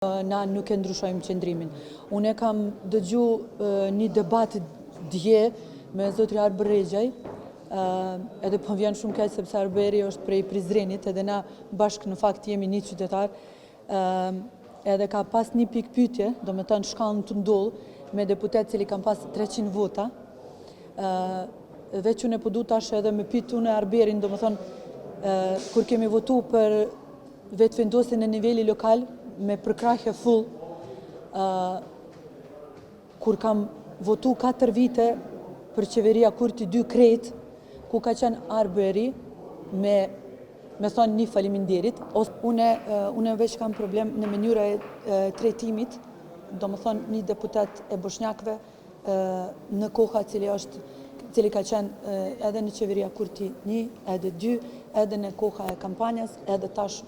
Na nuk e ndryshojmë qëndrimin. Unë kam dëgju një debat dje me zotri Arber Regjaj, edhe po vjen shumë keq sepse Arberi është prej Prizrenit, edhe na bashkë në fakt jemi një qytetar, edhe ka pas një pikë pyetje, do me thënë shkallën të ndollë me deputet cili kam pas 300 vota, veç unë e po du tash edhe me pyet unë Arberin, do me thënë kur kemi votu për vetë vendosin në niveli lokal, me përkrahje full, kur kam votu 4 vite për qeveria Kurti 2 krejt, ku ka qenë Arberi me thonë një faleminderit, une veç kam problem në mënyra e trajtimit, do më thonë një deputet e boshnjakve në koha cili ka qenë edhe në qeveria Kurti 1, edhe 2, edhe në koha e kampanjas, edhe tash